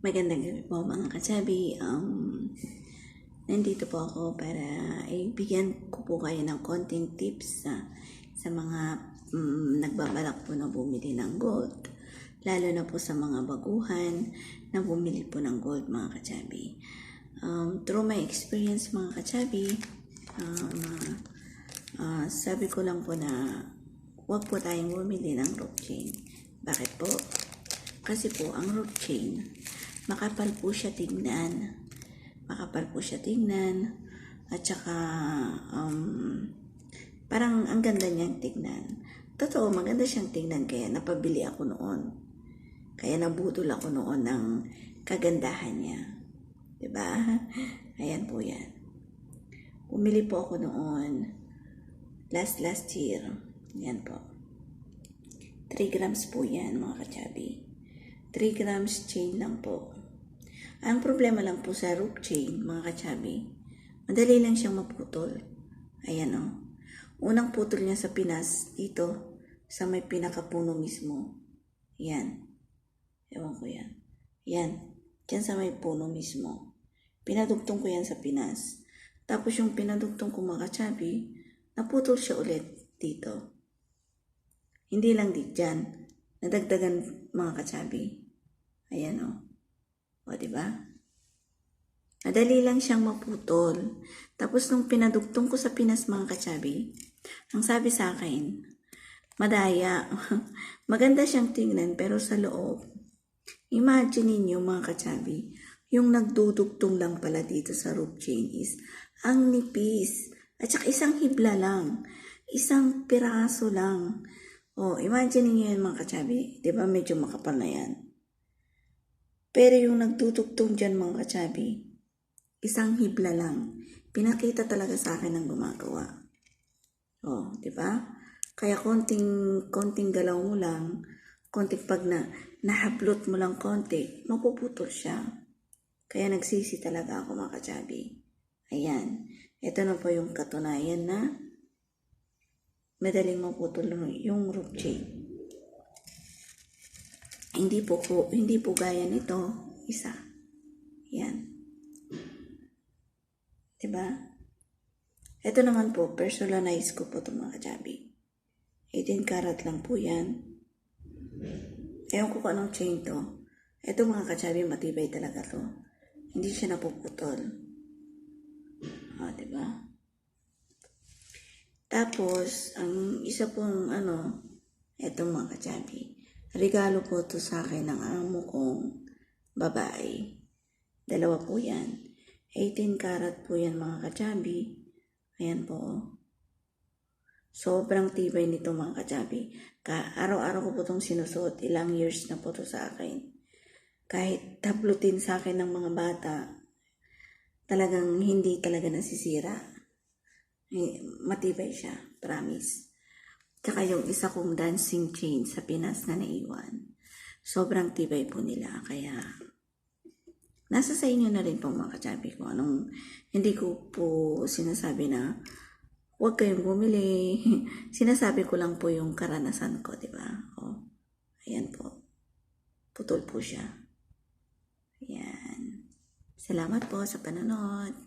Magandang gabi po mga kasabi. Nandito po ako para ibigyan ko po kayo ng konting tips sa mga nagbabalak po na bumili ng gold. Lalo na po sa mga baguhan na bumili po ng gold mga kasabi. Through my experience mga kasabi, sabi ko lang po na huwag po tayong bumili ng rope chain. Bakit po? Kasi po ang rope chain, makapal po siya tignan. At saka parang ang ganda niyang tignan. Totoo, maganda siyang tignan kaya napabili ako noon. Kaya nabudol ako noon ng kagandahan niya. Diba? Ayan po yan. Bumili po ako noon last year. Yan po. 3 grams po yan mga kachabi. 3 grams chain lang po. Ang problema lang po sa rope chain, mga kachabi, madali lang siyang maputol. Ayan o. Unang putol niya sa Pinas, dito, sa may pinakapuno mismo. Yan. Ewan ko yan. Yan. Diyan sa may puno mismo. Pinadugtong ko yan sa Pinas. Tapos yung pinadugtong ko, mga kachabi, naputol siya ulit dito. Hindi lang dito dyan. Nadagdagan, mga kachabi. Ayan o. O, diba? Madali lang siyang maputol. Tapos nung pinadugtong ko sa Pinas mga kachabi, ang sabi sa akin, madaya. Maganda siyang tingnan pero sa loob. Imagine niyo mga kachabi, yung nagdudugtong lang pala dito sa rope chain is ang nipis. At saka isang hibla lang. Isang piraso lang. O, imagine niyo yan mga kachabi. Diba medyo makapal na yan? Pero yung nagtutugtong dyan mga kachabi, isang hibla lang. Pinakita talaga sa akin ng gumagawa. O, di ba? Kaya konting galaw mo lang, konting pag nahablot mo lang konti, mapuputol siya. Kaya nagsisi talaga ako mga kachabi. Ayan. Ito na po yung katunayan na madaling maputol yung rope chain. Hindi po gaya nito, isa. Yan. Diba? Ito naman po, personalize ko po ito mga kachabi. 18 karat lang po yan. Ewan ko kung anong chain to. Ito mga kachabi, matibay talaga to. Hindi siya napuputol. O, diba? Tapos, ang isa pong ito mga kachabi. Regalo po to sa akin ng amo kong babae. 2 po yan. 18 karat po yan mga kachabi. Ayan po. Sobrang tibay nito mga kachabi. Araw-araw ko po itong sinusuot. Ilang years na po to sa akin. Kahit tablutin sa akin ng mga bata, talagang hindi talaga nasisira. Matibay siya. Promise. Tsaka yung isa kong dancing chain sa Pinas na naiwan. Sobrang tibay po nila. Kaya, nasa sa inyo na rin po mga kachabi ko. Hindi ko po sinasabi na huwag kayong bumili. Sinasabi ko lang po yung karanasan ko, di ba? O, ayan po. Putol po siya. Ayan. Salamat po sa panonood.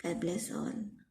God bless all.